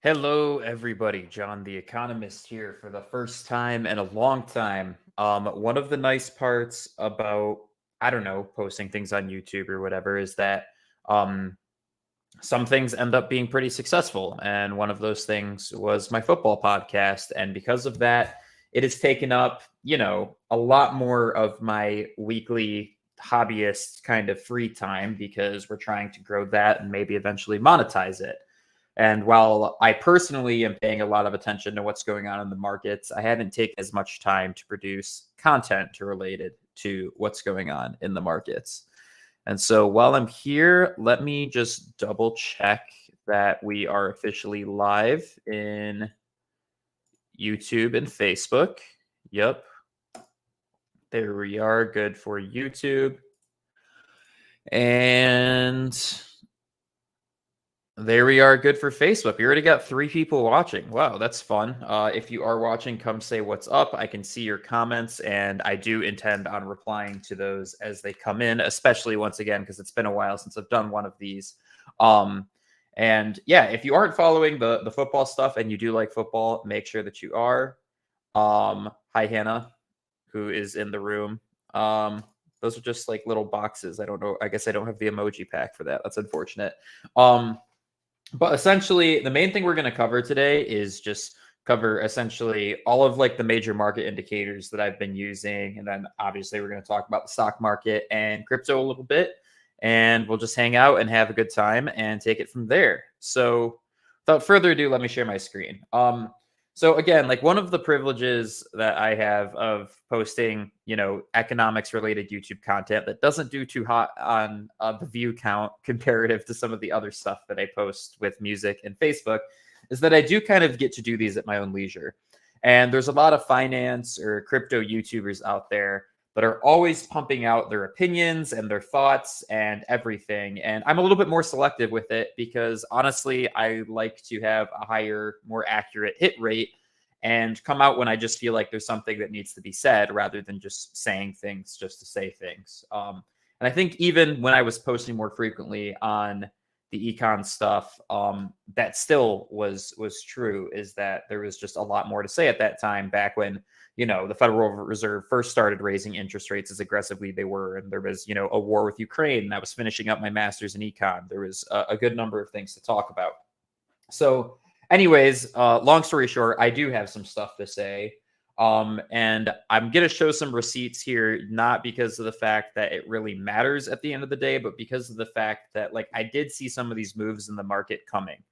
Hello, everybody. John, the economist, here for the first time in a long time. One of the nice parts about, I don't know, posting things on YouTube or whatever is that um, some things end up being pretty successful. And one of those things was my football podcast. And because of that, it has taken up, a lot more of my weekly hobbyist kind of free time because we're trying to grow that and maybe eventually monetize it. And while I personally am paying a lot of attention to what's going on in the markets, I haven't taken as much time to produce content related to what's going on in the markets. And so while I'm here, let me just double check that we are officially live in YouTube and Facebook. Yep. There we are. Good for YouTube. And there we are. Good for Facebook. We already got 3 people watching. Wow, that's fun. If you are watching, come say what's up. I can see your comments, and I do intend on replying to those as they come in, especially once again, because it's been a while since I've done one of these. And yeah, if you aren't following the football stuff and you do like football, make sure that you are. Hi, Hannah, who is in the room. Those are just like little boxes. I don't know. I guess I don't have the emoji pack for that. That's unfortunate. But essentially, the main thing we're going to cover today is just cover essentially all of like the major market indicators that I've been using. And then obviously we're going to talk about the stock market and crypto a little bit. And we'll just hang out and have a good time and take it from there. So without further ado, let me share my screen. So again, like one of the privileges that I have of posting, economics related YouTube content that doesn't do too hot on the view count comparative to some of the other stuff that I post with music and Facebook is that I do kind of get to do these at my own leisure. And there's a lot of finance or crypto YouTubers out there that are always pumping out their opinions and their thoughts and everything. And I'm a little bit more selective with it because honestly, I like to have a higher, more accurate hit rate and come out when I just feel like there's something that needs to be said rather than just saying things just to say things. And I think even when I was posting more frequently on the econ stuff, that still was true, is that there was just a lot more to say at that time back when the Federal Reserve first started raising interest rates as aggressively they were. And there was, a war with Ukraine, and I was finishing up my master's in econ. There was a good number of things to talk about. So anyways, long story short, I do have some stuff to say. And I'm going to show some receipts here, not because of the fact that it really matters at the end of the day, but because of the fact that like I did see some of these moves in the market coming.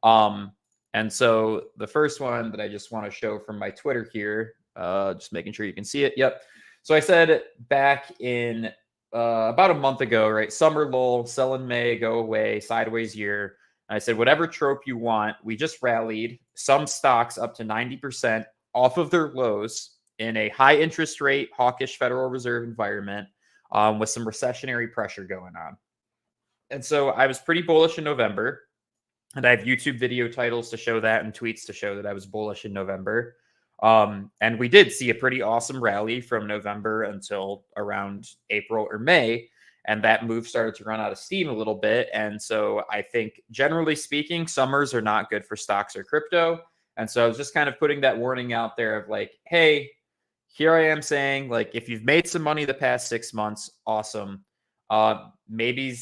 And so the first one that I just want to show from my Twitter here, just making sure you can see it. Yep. So I said back in about a month ago, right? Summer lull, sell in May, go away, sideways year. And I said, whatever trope you want, we just rallied some stocks up to 90% off of their lows in a high interest rate, hawkish Federal Reserve environment with some recessionary pressure going on. And so I was pretty bullish in November. And I have YouTube video titles to show that and tweets to show that I was bullish in November. And we did see a pretty awesome rally from November until around April or May. And that move started to run out of steam a little bit. And so I think, generally speaking, summers are not good for stocks or crypto. And so I was just kind of putting that warning out there of like, hey, here I am saying, like, if you've made some money the past 6 months, awesome. Maybe,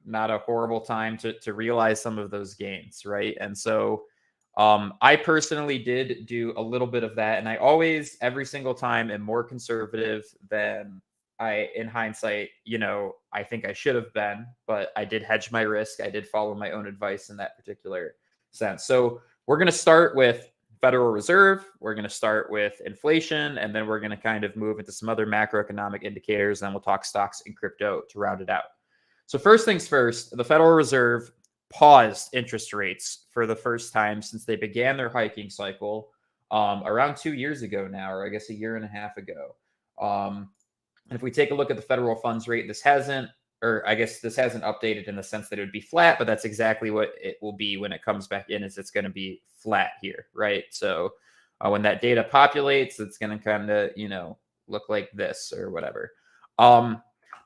not a horrible time to realize some of those gains, right? And so I personally did do a little bit of that. And I always, every single time, am more conservative than in hindsight, I think I should have been, but I did hedge my risk. I did follow my own advice in that particular sense. So we're going to start with Federal Reserve. We're going to start with inflation, and then we're going to kind of move into some other macroeconomic indicators. And then we'll talk stocks and crypto to round it out. So first things first, the Federal Reserve paused interest rates for the first time since they began their hiking cycle around 2 years ago now, or I guess a year and a half ago. And if we take a look at the federal funds rate, this hasn't updated in the sense that it would be flat, but that's exactly what it will be when it comes back in, is it's going to be flat here, right? So when that data populates, it's going to kind of, look like this or whatever.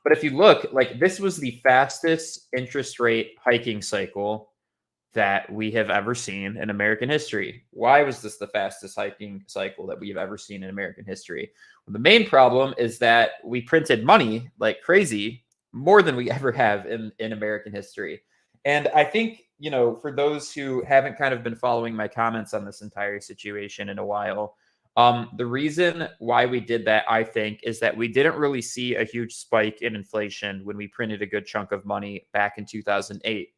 But if you look, like, this was the fastest interest rate hiking cycle that we have ever seen in American history. Why was this the fastest hiking cycle that we've ever seen in American history? Well, the main problem is that we printed money like crazy, more than we ever have in American history. And I think, for those who haven't kind of been following my comments on this entire situation in a while, the reason why we did that, I think, is that we didn't really see a huge spike in inflation when we printed a good chunk of money back in 2008.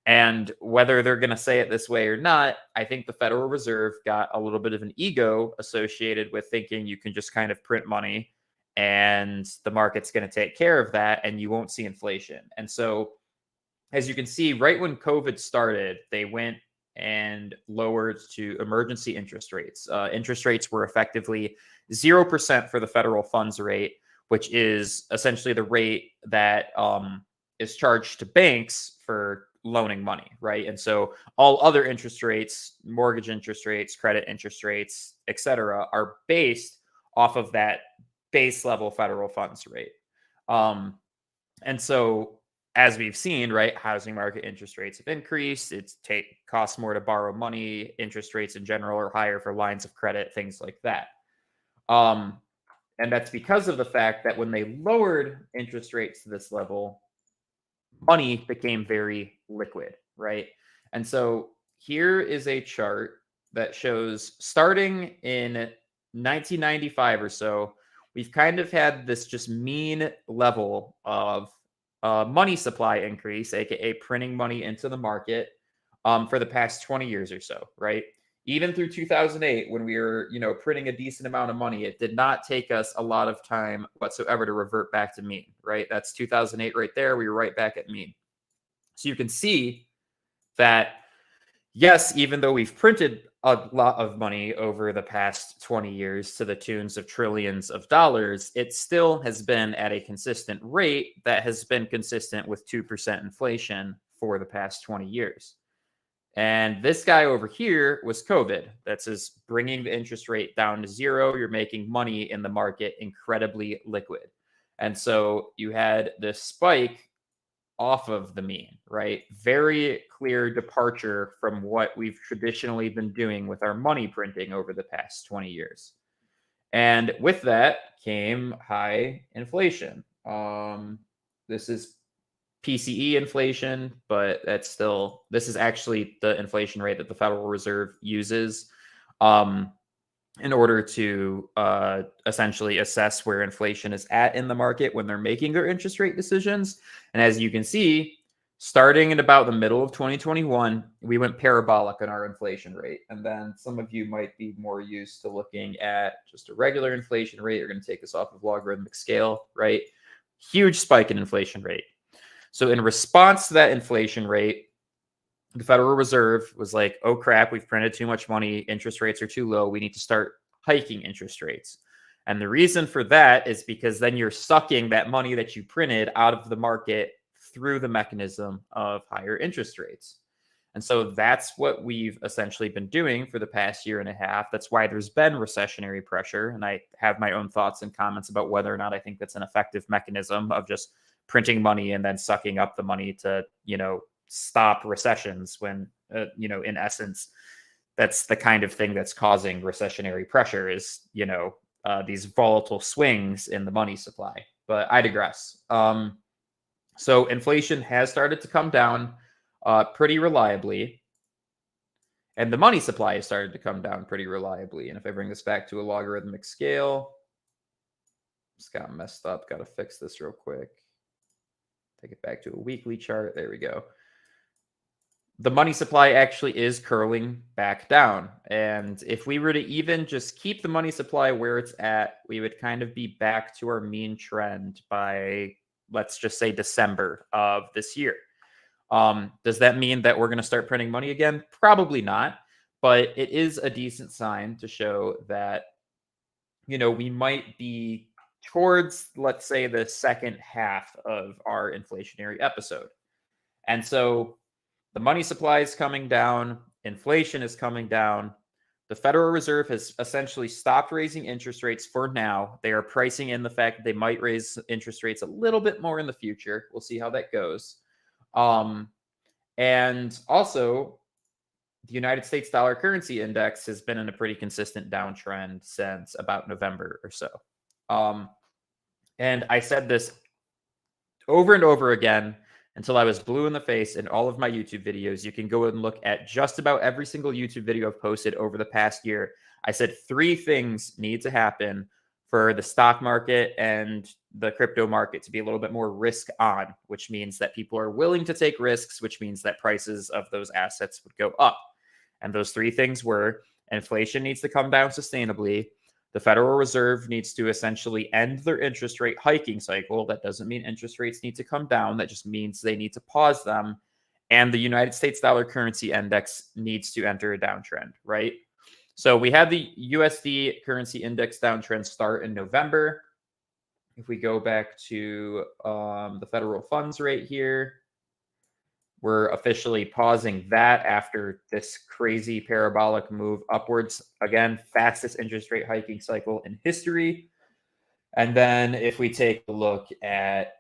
And whether they're going to say it this way or not, I think the Federal Reserve got a little bit of an ego associated with thinking you can just kind of print money and the market's going to take care of that and you won't see inflation. And so, as you can see, right when COVID started, they went and lowered to emergency interest rates. Interest rates were effectively 0% for the federal funds rate, which is essentially the rate that is charged to banks for loaning money, right? And so all other interest rates, mortgage interest rates, credit interest rates, et cetera, are based off of that base level federal funds rate. And so, as we've seen, right, housing market interest rates have increased. Costs more to borrow money. Interest rates in general are higher for lines of credit, things like that. And that's because of the fact that when they lowered interest rates to this level, money became very liquid, right? And so here is a chart that shows starting in 1995 or so, we've kind of had this just mean level of money supply increase, aka printing money into the market, for the past 20 years or so, right? Even through 2008, when we were, printing a decent amount of money, it did not take us a lot of time whatsoever to revert back to mean, right? That's 2008 right there. We were right back at mean. So you can see that, yes, even though we've printed a lot of money over the past 20 years to the tunes of trillions of dollars, it still has been at a consistent rate that has been consistent with 2% inflation for the past 20 years. And this guy over here was COVID. That's just bringing the interest rate down to zero. You're making money in the market incredibly liquid. And so you had this spike off of the mean, right? Very clear departure from what we've traditionally been doing with our money printing over the past 20 years. And with that came high inflation. This is PCE inflation, but this is actually the inflation rate that the Federal Reserve uses in order to essentially assess where inflation is at in the market when they're making their interest rate decisions. And as you can see, starting in about the middle of 2021, we went parabolic on our inflation rate. And then some of you might be more used to looking at just a regular inflation rate. You're going to take this off of logarithmic scale, right? Huge spike in inflation rate. So in response to that inflation rate, the Federal Reserve was like, oh crap, we've printed too much money. Interest rates are too low. We need to start hiking interest rates. And the reason for that is because then you're sucking that money that you printed out of the market through the mechanism of higher interest rates. And so that's what we've essentially been doing for the past year and a half. That's why there's been recessionary pressure. And I have my own thoughts and comments about whether or not I think that's an effective mechanism of just printing money and then sucking up the money to, stop recessions when, in essence, that's the kind of thing that's causing recessionary pressure is, these volatile swings in the money supply. But I digress. So inflation has started to come down pretty reliably. And the money supply has started to come down pretty reliably. And if I bring this back to a logarithmic scale, it's got messed up. Got to fix this real quick. Take it back to a weekly chart. There we go. The money supply actually is curling back down. And if we were to even just keep the money supply where it's at, we would kind of be back to our mean trend by, let's just say, December of this year. Does that mean that we're going to start printing money again? Probably not. But it is a decent sign to show that, we might be towards, let's say, the second half of our inflationary episode. And so the money supply is coming down. Inflation is coming down. The Federal Reserve has essentially stopped raising interest rates for now. They are pricing in the fact that they might raise interest rates a little bit more in the future. We'll see how that goes. And also, the United States dollar currency index has been in a pretty consistent downtrend since about November or so. And I said this over and over again until I was blue in the face in all of my YouTube videos. You can go and look at just about every single YouTube video I've posted over the past year. I said 3 things need to happen for the stock market and the crypto market to be a little bit more risk on, which means that people are willing to take risks, which means that prices of those assets would go up. And those 3 things were inflation needs to come down sustainably. The Federal Reserve needs to essentially end their interest rate hiking cycle. That doesn't mean interest rates need to come down. That just means they need to pause them. And the United States dollar currency index needs to enter a downtrend, right? So we had the USD currency index downtrend start in November. If we go back to the federal funds rate here, we're officially pausing that after this crazy parabolic move upwards. Again, fastest interest rate hiking cycle in history. And then if we take a look at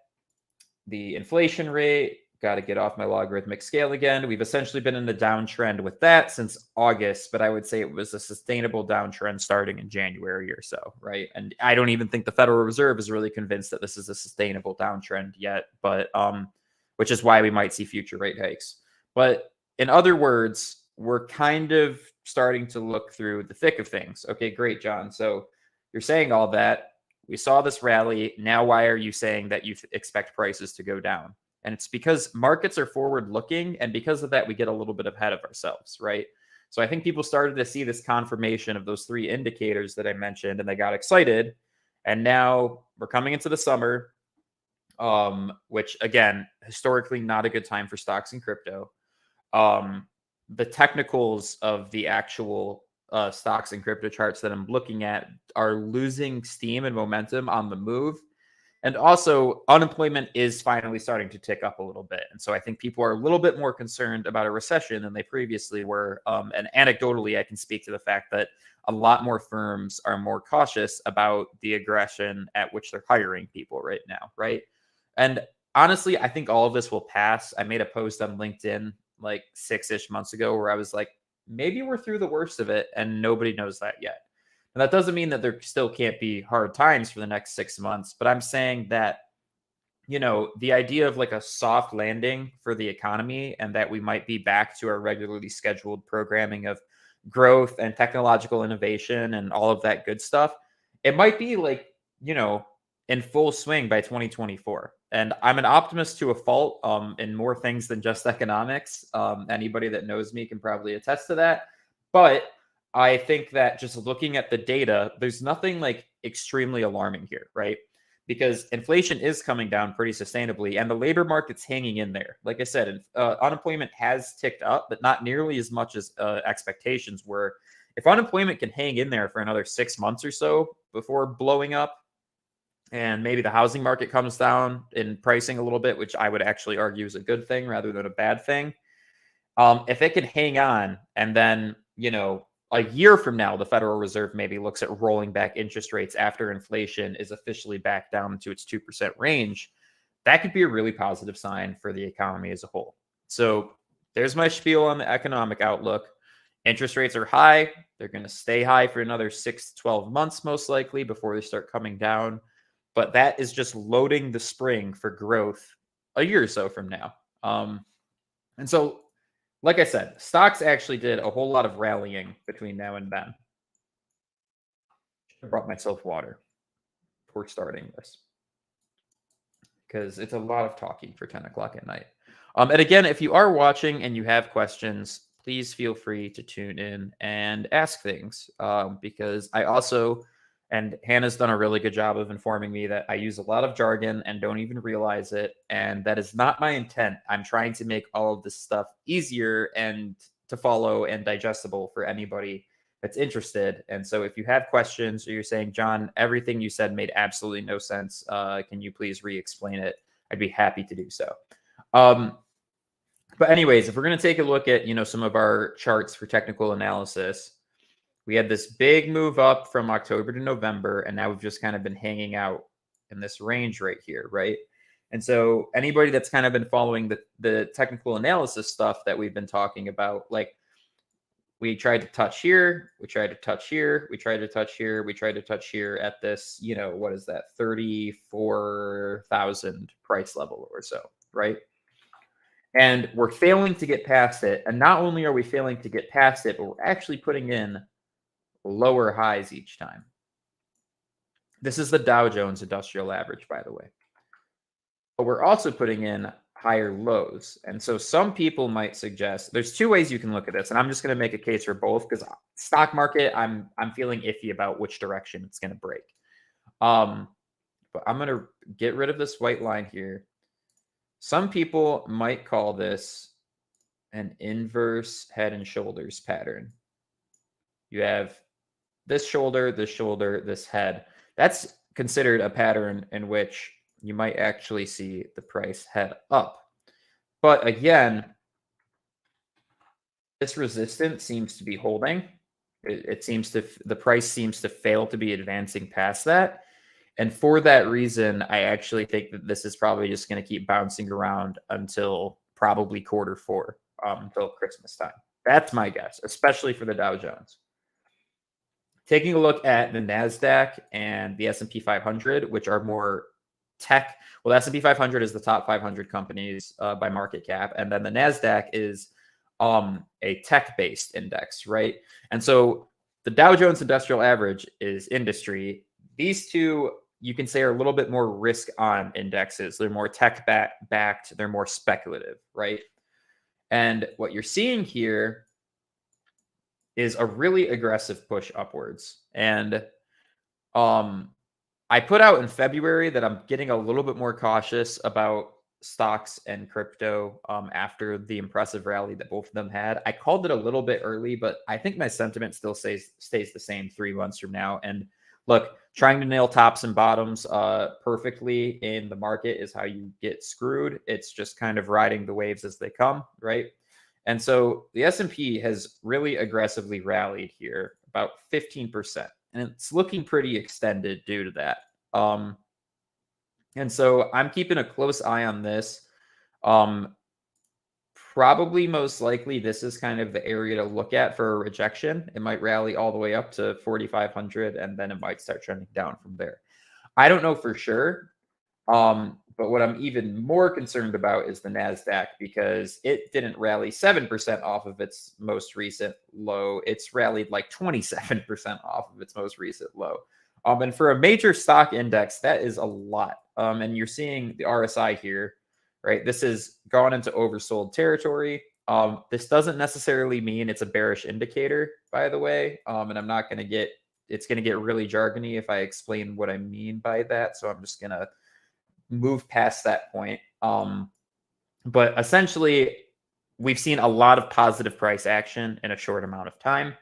the inflation rate, got to get off my logarithmic scale again. We've essentially been in the downtrend with that since August, but I would say it was a sustainable downtrend starting in January or so, right? And I don't even think the Federal Reserve is really convinced that this is a sustainable downtrend yet, but which is why we might see future rate hikes. But in other words, we're kind of starting to look through the thick of things. Okay, great, John. So you're saying all that. We saw this rally. Now, why are you saying that you expect prices to go down? And it's because markets are forward looking. And because of that, we get a little bit ahead of ourselves, right? So I think people started to see this confirmation of those 3 indicators that I mentioned, and they got excited. And now we're coming into the summer. Which again, historically not a good time for stocks and crypto. The technicals of the actual stocks and crypto charts that I'm looking at are losing steam and momentum on the move. And also unemployment is finally starting to tick up a little bit. And so I think people are a little bit more concerned about a recession than they previously were. And anecdotally, I can speak to the fact that a lot more firms are more cautious about the aggression at which they're hiring people right now, right? And honestly, I think all of this will pass. I made a post on LinkedIn like 6-ish months ago where I was like, maybe we're through the worst of it, and nobody knows that yet. And that doesn't mean that there still can't be hard times for the next 6 months, but I'm saying that, the idea of like a soft landing for the economy and that we might be back to our regularly scheduled programming of growth and technological innovation and all of that good stuff, it might be like, in full swing by 2024. And I'm an optimist to a fault in more things than just economics. Anybody that knows me can probably attest to that. But I think that just looking at the data, there's nothing like extremely alarming here, right? Because inflation is coming down pretty sustainably and the labor market's hanging in there. Like I said, unemployment has ticked up, but not nearly as much as expectations were. If unemployment can hang in there for another 6 months or so before blowing up, and maybe the housing market comes down in pricing a little bit, which I would actually argue is a good thing rather than a bad thing. If it can hang on and then, a year from now, the Federal Reserve maybe looks at rolling back interest rates after inflation is officially back down to its 2% range, that could be a really positive sign for the economy as a whole. So there's my spiel on the economic outlook. Interest rates are high. They're going to stay high for another 6 to 12 months, most likely, before they start coming down. But that is just loading the spring for growth a year or so from now. And so, like I said, stocks actually did a whole lot of rallying between now and then. I brought myself water before starting this because it's a lot of talking for 10 o'clock at night. And again, if you are watching and you have questions, please feel free to tune in and ask things because I also... And Hannah's done a really good job of informing me that I use a lot of jargon and don't even realize it. And that is not my intent. I'm trying to make all of this stuff easier and to follow and digestible for anybody that's interested. And so if you have questions or you're saying, John, everything you said made absolutely no sense, can you please re-explain it? I'd be happy to do so. But anyways, if we're going to take a look at, some of our charts for technical analysis, we had this big move up from October to November, and now we've just kind of been hanging out in this range right here, right? And so anybody that's kind of been following the technical analysis stuff that we've been talking about, like we tried to touch here, we tried to touch here, we tried to touch here, we tried to touch here at this, what is that, 34,000 price level or so, right? And we're failing to get past it. And not only are we failing to get past it, but we're actually putting in lower highs each time. This is the Dow Jones Industrial Average, by the way. But we're also putting in higher lows. And so some people might suggest there's two ways you can look at this. And I'm just going to make a case for both because stock market, I'm feeling iffy about which direction it's going to break. But I'm going to get rid of this white line here. Some people might call this an inverse head and shoulders pattern. You have this shoulder, this head. That's considered a pattern in which you might actually see the price head up. But again, this resistance seems to be holding. The price seems to fail to be advancing past that. And for that reason, I actually think that this is probably just going to keep bouncing around until probably Q4, until Christmas time. That's my guess, especially for the Dow Jones. Taking a look at the NASDAQ and the S&P 500, which are more tech. Well, the S&P 500 is the top 500 companies by market cap. And then the NASDAQ is a tech-based index, right? And so the Dow Jones Industrial Average is industry. These two, you can say, are a little bit more risk-on indexes. They're more tech-backed. They're more speculative, right? And what you're seeing here is a really aggressive push upwards. And I put out in February that I'm getting a little bit more cautious about stocks and crypto after the impressive rally that both of them had. I called it a little bit early, but I think my sentiment still stays the same 3 months from now. And look, trying to nail tops and bottoms perfectly in the market is how you get screwed. It's just kind of riding the waves as they come, right? And so the S&P has really aggressively rallied here, about 15%. And it's looking pretty extended due to that. And so I'm keeping a close eye on this. Probably most likely this is kind of the area to look at for a rejection. It might rally all the way up to 4,500 and then it might start trending down from there. I don't know for sure. But what I'm even more concerned about is the NASDAQ because it didn't rally 7% off of its most recent low. It's rallied like 27% off of its most recent low. And for a major stock index, that is a lot. And you're seeing the RSI here, right? This has gone into oversold territory. This doesn't necessarily mean it's a bearish indicator, by the way. And I'm not going to get, it's going to get really jargony if I explain what I mean by that. So I'm just going to move past that point. But essentially, we've seen a lot of positive price action in a short amount of time.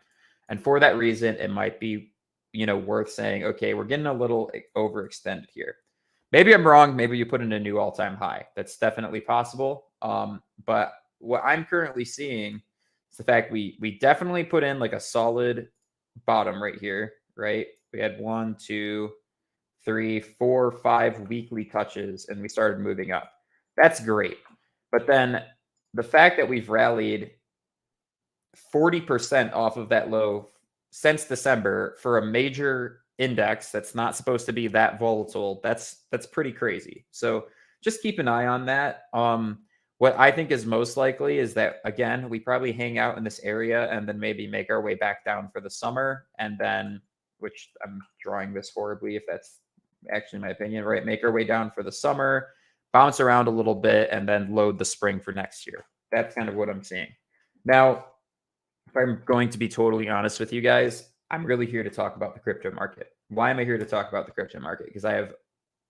And for that reason, it might be, worth saying, okay, we're getting a little overextended here. Maybe I'm wrong. Maybe you put in a new all-time high. That's definitely possible. But what I'm currently seeing is the fact we definitely put in like a solid bottom right here, right? We had 1, 2, 3, 4, 5 weekly touches, and we started moving up. That's great. But then the fact that we've rallied 40% off of that low since December for a major index that's not supposed to be that volatile, that's pretty crazy. So just keep an eye on that. What I think is most likely is that, again, we probably hang out in this area and then maybe make our way back down for the summer. And then, which I'm drawing this horribly if that's actually my opinion, right? Make our way down for the summer, bounce around a little bit, and then load the spring for next year. That's kind of what I'm seeing. Now, if I'm going to be totally honest with you guys, I'm really here to talk about the crypto market. Why am I here to talk about the crypto market? Because I have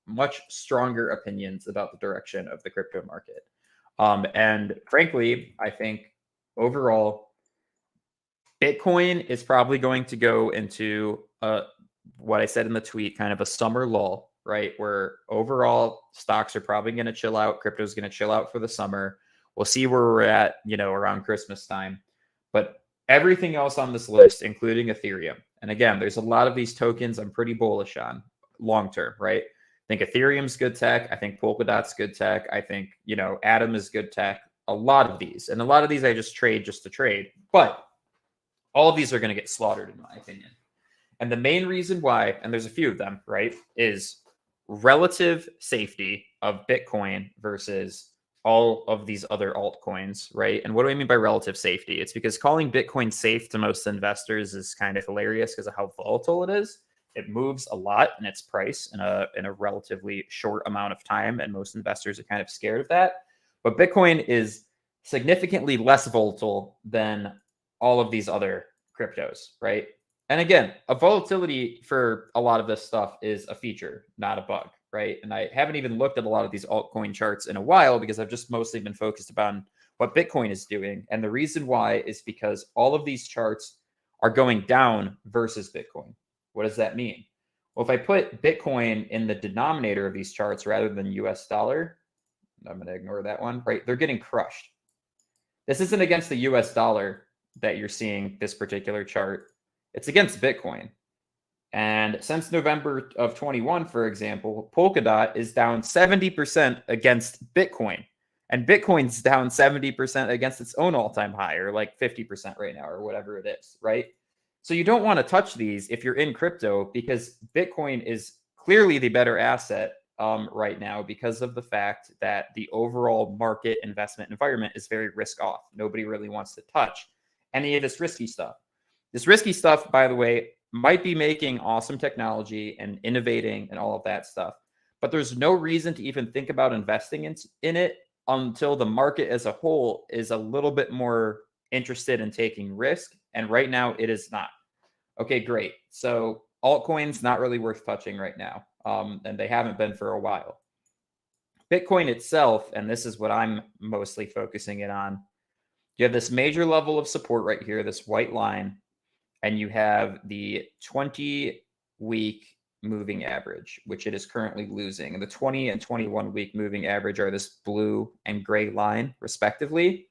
much stronger opinions about the direction of the crypto market. And frankly, I think overall, Bitcoin is probably going to go into what I said in the tweet, kind of a summer lull, right? Where overall stocks are probably going to chill out. Crypto is going to chill out for the summer. We'll see where we're at, around Christmas time. But everything else on this list, including Ethereum. And again, there's a lot of these tokens I'm pretty bullish on long term, right? I think Ethereum's good tech. I think Polkadot's good tech. I think, Atom is good tech. A lot of these. And a lot of these I just trade just to trade. But All of these are going to get slaughtered, in my opinion. And the main reason why, and there's a few of them, right, is relative safety of Bitcoin versus all of these other altcoins, right? And what do I mean by relative safety? It's because calling Bitcoin safe to most investors is kind of hilarious because of how volatile it is. It moves a lot in its price in a relatively short amount of time, and most investors are kind of scared of that. But Bitcoin is significantly less volatile than all of these other cryptos, right? And again, a volatility for a lot of this stuff is a feature, not a bug, right? And I haven't even looked at a lot of these altcoin charts in a while because I've just mostly been focused upon what Bitcoin is doing. And the reason why is because all of these charts are going down versus Bitcoin. What does that mean? Well, if I put Bitcoin in the denominator of these charts rather than US dollar, I'm going to ignore that one, right? They're getting crushed. This isn't against the US dollar that you're seeing this particular chart. It's against Bitcoin. And since November of 21, for example, Polkadot is down 70% against Bitcoin. And Bitcoin's down 70% against its own all-time high, or like 50% right now, or whatever it is, right? So you don't want to touch these if you're in crypto because Bitcoin is clearly the better asset right now because of the fact that the overall market investment environment is very risk off. Nobody really wants to touch any of this risky stuff. This risky stuff, by the way, might be making awesome technology and innovating and all of that stuff, but there's no reason to even think about investing in it until the market as a whole is a little bit more interested in taking risk. And right now it is not. Okay, great. So altcoins, not really worth touching right now. And they haven't been for a while. Bitcoin itself, and this is what I'm mostly focusing it on. You have this major level of support right here, this white line, and you have the 20-week moving average, which it is currently losing. And the 20 and 21-week moving average are this blue and gray line, respectively.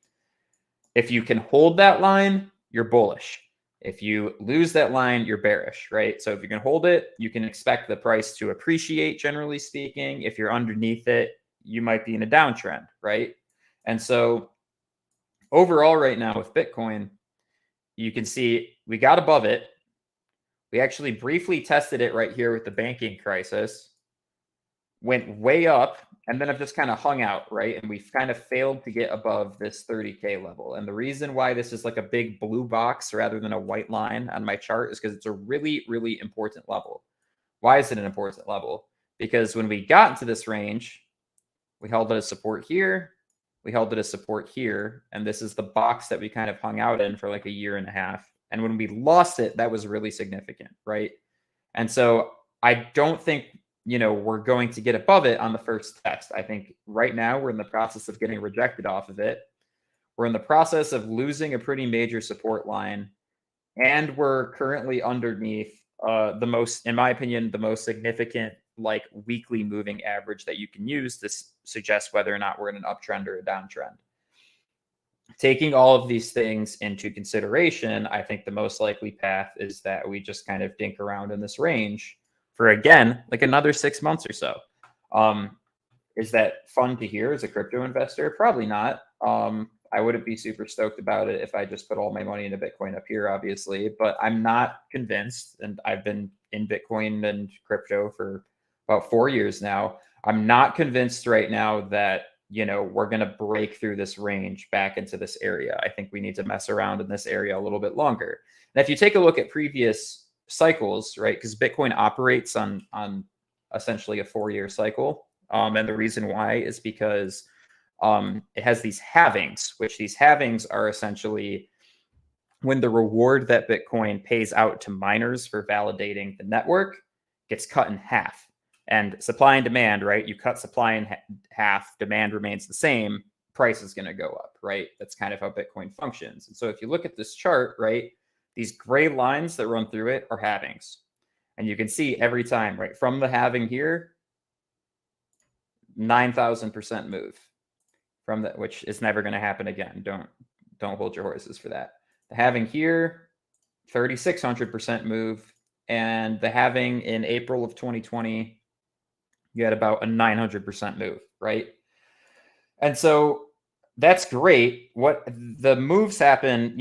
If you can hold that line, you're bullish. If you lose that line, you're bearish, right? So if you can hold it, you can expect the price to appreciate, generally speaking. If you're underneath it, you might be in a downtrend, right? And so overall right now with Bitcoin, you can see we got above it. We actually briefly tested it right here with the banking crisis, went way up, and then have just kind of hung out, right? And we've kind of failed to get above this 30K level. And the reason why this is like a big blue box rather than a white line on my chart is because it's a really, really important level. Why is it an important level? Because when we got into this range, we held it as support here, we held it as support here, and this is the box that we kind of hung out in for like a year and a half. And when we lost it, that was really significant, right? And so I don't think, we're going to get above it on the first test. I think right now we're in the process of getting rejected off of it. We're in the process of losing a pretty major support line, and we're currently underneath the most, in my opinion, the most significant like weekly moving average that you can use to suggest whether or not we're in an uptrend or a downtrend. Taking all of these things into consideration, I think the most likely path is that we just kind of dink around in this range for, again, like another 6 months or so. Is that fun to hear as a crypto investor? Probably not. I wouldn't be super stoked about it if I just put all my money into Bitcoin up here, obviously, but I'm not convinced. And I've been in Bitcoin and crypto for about 4 years now. I'm not convinced right now that, we're going to break through this range back into this area. I think we need to mess around in this area a little bit longer. And if you take a look at previous cycles, right, because Bitcoin operates on essentially a 4-year cycle. And the reason why is because it has these halvings, which these halvings are essentially when the reward that Bitcoin pays out to miners for validating the network gets cut in half. And supply and demand, right? You cut supply in half, demand remains the same, price is going to go up, right? That's kind of how Bitcoin functions. And so if you look at this chart, right, these gray lines that run through it are halvings. And you can see every time, right, from the halving here, 9,000% move from that, which is never going to happen again. Don't hold your horses for that. The halving here, 3,600% move. And the halving in April of 2020, you had about a 900% move, right? And so that's great. What the moves happen,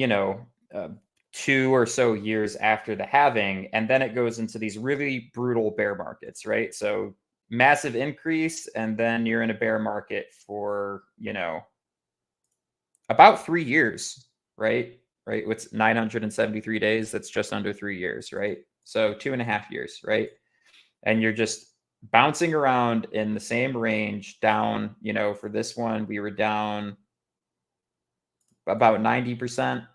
2 or so years after the halving, and then it goes into these really brutal bear markets, right? So massive increase, and then you're in a bear market for, about 3 years, right? Right? What's 973 days? That's just under 3 years, right? So 2.5 years, right? And you're just bouncing around in the same range down, for this one, we were down about 90%.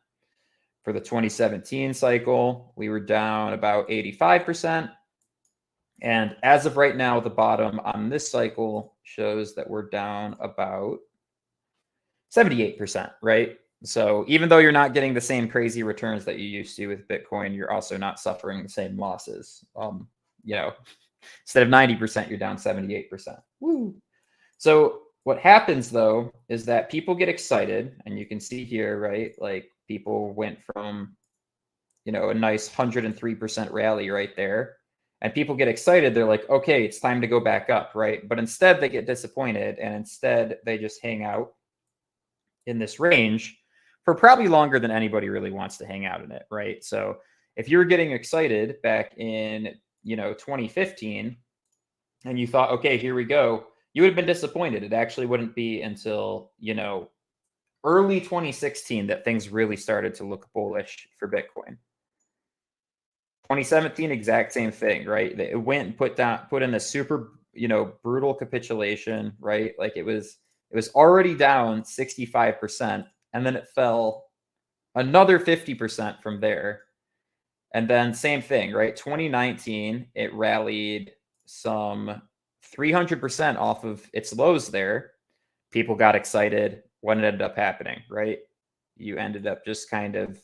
For the 2017 cycle, we were down about 85%. And as of right now, the bottom on this cycle shows that we're down about 78%, right? So even though you're not getting the same crazy returns that you used to with Bitcoin, you're also not suffering the same losses. Instead of 90%, you're down 78%. Woo. So what happens though is that people get excited, and you can see here, right? Like people went from, a nice 103% rally right there. And people get excited. They're like, okay, it's time to go back up, right? But instead they get disappointed, and instead they just hang out in this range for probably longer than anybody really wants to hang out in it, right? So if you were getting excited back in, 2015, and you thought, okay, here we go, you would have been disappointed. It actually wouldn't be until, early 2016 that things really started to look bullish for Bitcoin. 2017, exact same thing, right? It went and put in a super, brutal capitulation, right? Like it was already down 65%, and then it fell another 50% from there. And then same thing, right? 2019, it rallied some 300% off of its lows there. People got excited. What ended up happening, right? You ended up just kind of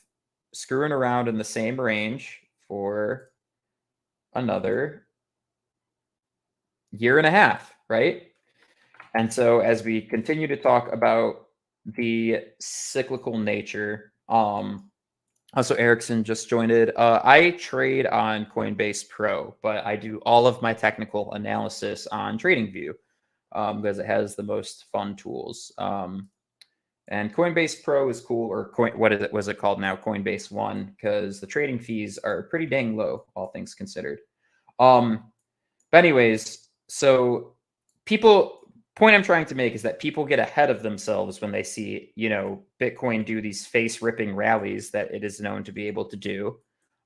screwing around in the same range for another year and a half, right? And so as we continue to talk about the cyclical nature, also Erickson just joined it. I trade on Coinbase Pro, but I do all of my technical analysis on TradingView because it has the most fun tools. And Coinbase Pro is cool, or what was it called now? Coinbase One, because the trading fees are pretty dang low, all things considered. But anyways, so point I'm trying to make is that people get ahead of themselves when they see, Bitcoin do these face-ripping rallies that it is known to be able to do.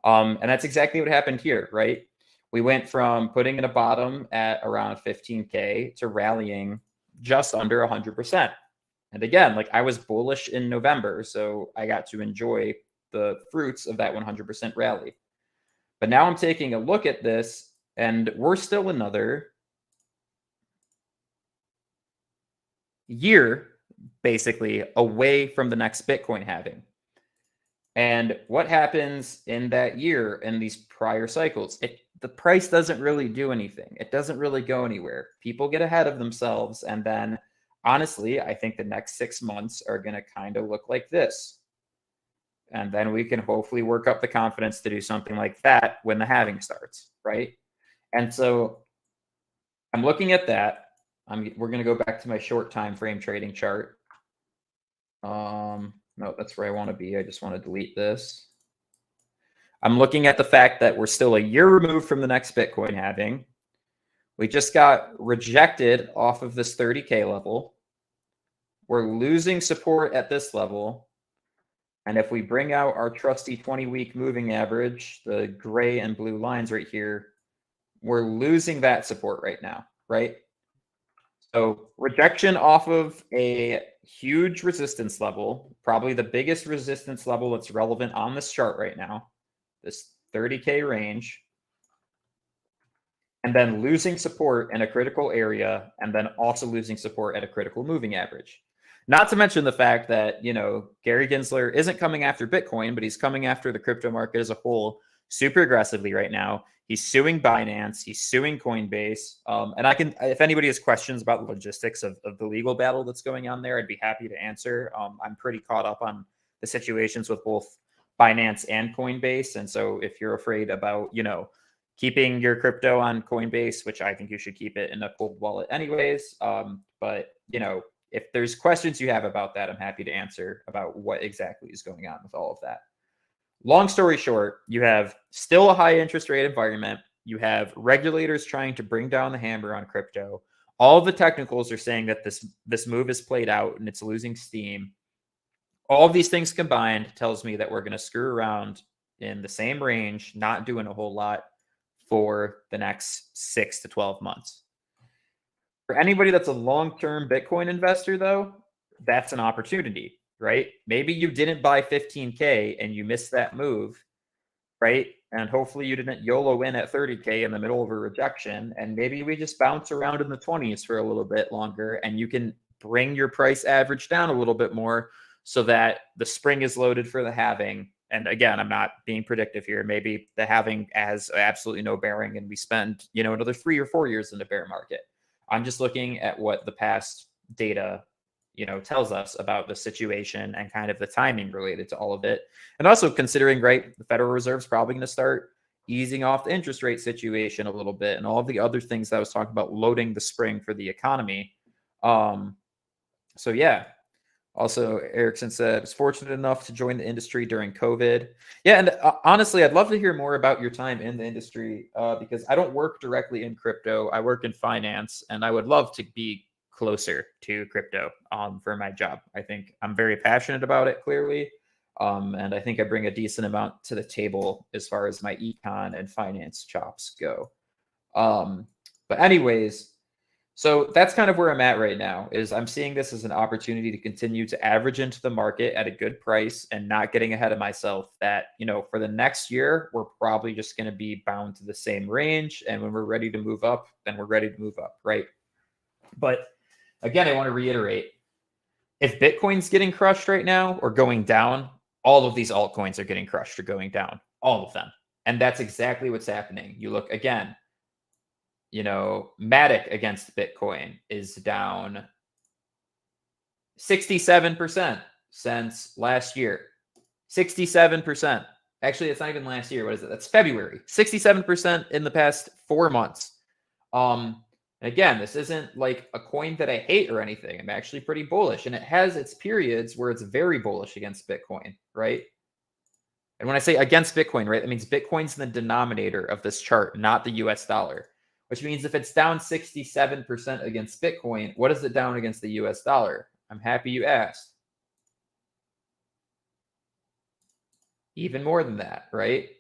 And that's exactly what happened here, right? We went from putting in a bottom at around 15K to rallying just under 100%. And again, like I was bullish in November, so I got to enjoy the fruits of that 100% rally. But now I'm taking a look at this, and we're still another year, basically, away from the next Bitcoin halving. And what happens in that year in these prior cycles? The price doesn't really do anything. It doesn't really go anywhere. People get ahead of themselves, and then honestly, I think the next 6 months are going to kind of look like this. And then we can hopefully work up the confidence to do something like that when the halving starts, right? And so I'm looking at that. We're going to go back to my short time frame trading chart. No, that's where I want to be. I just want to delete this. I'm looking at the fact that we're still a year removed from the next Bitcoin halving. We just got rejected off of this 30K level. We're losing support at this level. And if we bring out our trusty 20-week moving average, the gray and blue lines right here, we're losing that support right now, right? So rejection off of a huge resistance level, probably the biggest resistance level that's relevant on this chart right now, this 30K range, and then losing support in a critical area, and then also losing support at a critical moving average. Not to mention the fact that, Gary Gensler isn't coming after Bitcoin, but he's coming after the crypto market as a whole super aggressively right now. He's suing Binance. He's suing Coinbase. And if anybody has questions about the logistics of the legal battle that's going on there, I'd be happy to answer. I'm pretty caught up on the situations with both Binance and Coinbase. And so if you're afraid about, keeping your crypto on Coinbase, which I think you should keep it in a cold wallet anyways. But, if there's questions you have about that, I'm happy to answer about what exactly is going on with all of that. Long story short, you have still a high interest rate environment. You have regulators trying to bring down the hammer on crypto. All the technicals are saying that this move is played out and it's losing steam. All of these things combined tells me that we're going to screw around in the same range, not doing a whole lot for the next 6 to 12 months. For anybody that's a long-term Bitcoin investor, though, that's an opportunity, right? Maybe you didn't buy 15K and you missed that move, right? And hopefully you didn't YOLO in at 30K in the middle of a rejection. And maybe we just bounce around in the 20s for a little bit longer and you can bring your price average down a little bit more so that the spring is loaded for the halving. And again, I'm not being predictive here. Maybe the halving has absolutely no bearing and we spend, another 3 or 4 years in the bear market. I'm just looking at what the past data, tells us about the situation and kind of the timing related to all of it. And also considering, right, the Federal Reserve's probably going to start easing off the interest rate situation a little bit and all of the other things that I was talking about loading the spring for the economy. So yeah. Also, Erickson said, I was fortunate enough to join the industry during COVID. Yeah, and honestly, I'd love to hear more about your time in the industry because I don't work directly in crypto. I work in finance, and I would love to be closer to crypto for my job. I think I'm very passionate about it, clearly. And I think I bring a decent amount to the table as far as my econ and finance chops go. But anyways, so that's kind of where I'm at right now is I'm seeing this as an opportunity to continue to average into the market at a good price and not getting ahead of myself that, for the next year, we're probably just going to be bound to the same range. And when we're ready to move up, then we're ready to move up, right? But again, I want to reiterate, if Bitcoin's getting crushed right now or going down, all of these altcoins are getting crushed or going down, all of them. And that's exactly what's happening. You look again, Matic against Bitcoin is down 67% since last year. 67%. Actually, it's not even last year. What is it? That's February. 67% in the past 4 months. Again, this isn't like a coin that I hate or anything. I'm actually pretty bullish. And it has its periods where it's very bullish against Bitcoin, right? And when I say against Bitcoin, right, that means Bitcoin's the denominator of this chart, not the US dollar. Which means if it's down 67% against Bitcoin, what is it down against the US dollar? I'm happy you asked. Even more than that, right?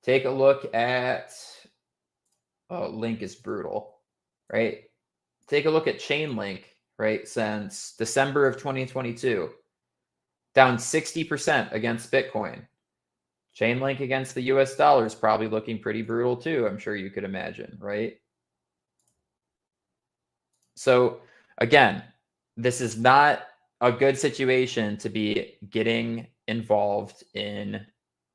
Take a look at, Link is brutal, right? Take a look at Chainlink, right? Since December of 2022, down 60% against Bitcoin. Chainlink against the US dollar is probably looking pretty brutal too. I'm sure you could imagine, right? So again, this is not a good situation to be getting involved in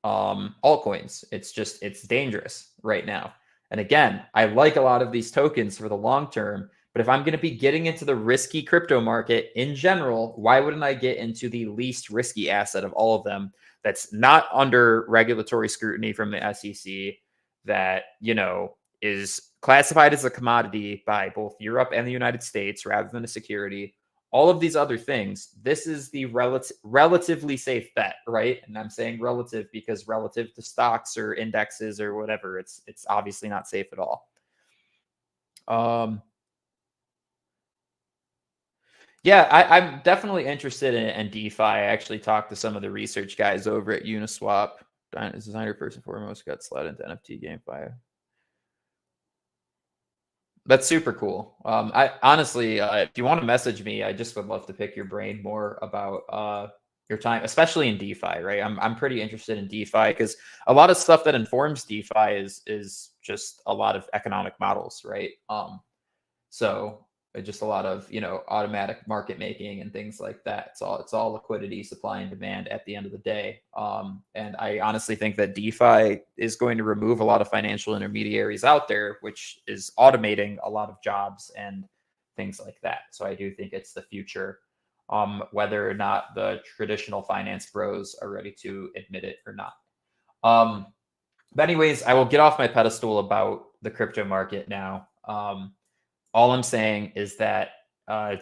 altcoins. It's dangerous right now. And again, I like a lot of these tokens for the long term, but if I'm going to be getting into the risky crypto market in general, why wouldn't I get into the least risky asset of all of them that's not under regulatory scrutiny from the SEC that, is classified as a commodity by both Europe and the United States rather than a security? All of these other things, this is the relatively safe bet, right? And I'm saying relative because relative to stocks or indexes or whatever, it's obviously not safe at all. Yeah, I'm definitely interested in DeFi. I actually talked to some of the research guys over at Uniswap. Designer first and foremost got slid into NFT GameFi. That's super cool. I honestly, if you want to message me, I just would love to pick your brain more about your time, especially in DeFi. Right, I'm pretty interested in DeFi because a lot of stuff that informs DeFi is just a lot of economic models, right? So just a lot of automatic market making and things like that. It's all liquidity, supply and demand at the end of the day. And I honestly think that DeFi is going to remove a lot of financial intermediaries out there, which is automating a lot of jobs and things like that. So I do think it's the future, whether or not the traditional finance bros are ready to admit it or not. But anyways, I will get off my pedestal about the crypto market now. All I'm saying is that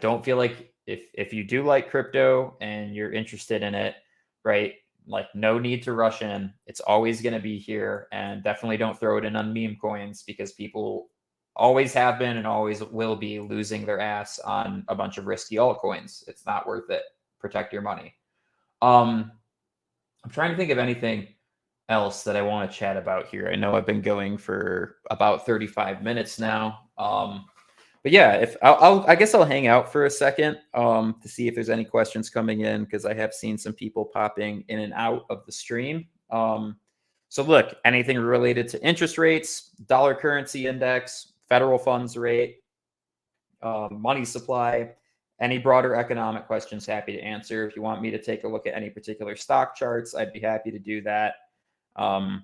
don't feel like if you do like crypto and you're interested in it, right? Like, no need to rush in. It's always going to be here, and definitely don't throw it in on meme coins, because people always have been and always will be losing their ass on a bunch of risky altcoins. It's not worth it. Protect your money. I'm trying to think of anything else that I want to chat about here. I know I've been going for about 35 minutes now. But yeah, if I guess I'll hang out for a second to see if there's any questions coming in, because I have seen some people popping in and out of the stream. So look, anything related to interest rates, dollar currency index, federal funds rate, money supply, any broader economic questions, happy to answer. If you want me to take a look at any particular stock charts, I'd be happy to do that. I'll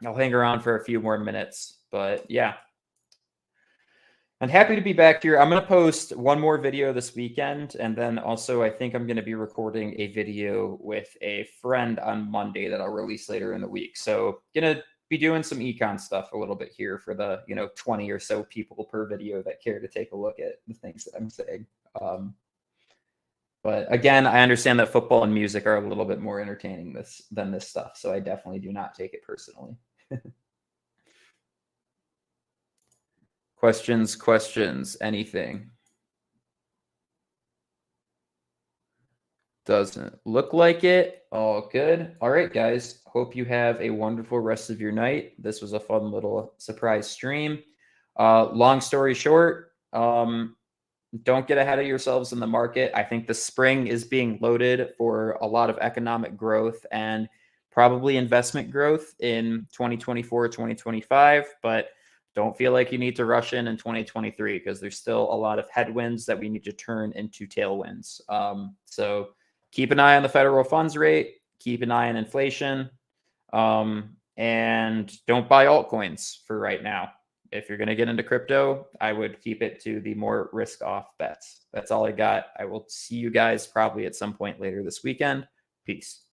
hang around for a few more minutes, but yeah. I'm happy to be back here. I'm going to post one more video this weekend, and then also I think I'm going to be recording a video with a friend on Monday that I'll release later in the week. So going to be doing some econ stuff a little bit here for the 20 or so people per video that care to take a look at the things that I'm saying. But again, I understand that football and music are a little bit more entertaining than this stuff, so I definitely do not take it personally. Questions, anything? Doesn't look like it. All good. All right, guys. Hope you have a wonderful rest of your night. This was a fun little surprise stream. Long story short, don't get ahead of yourselves in the market. I think the spring is being loaded for a lot of economic growth and probably investment growth in 2024, 2025, but don't feel like you need to rush in 2023, because there's still a lot of headwinds that we need to turn into tailwinds. So keep an eye on the federal funds rate, keep an eye on inflation, and don't buy altcoins for right now. If you're going to get into crypto, I would keep it to the more risk off bets. That's all I got. I will see you guys probably at some point later this weekend. Peace.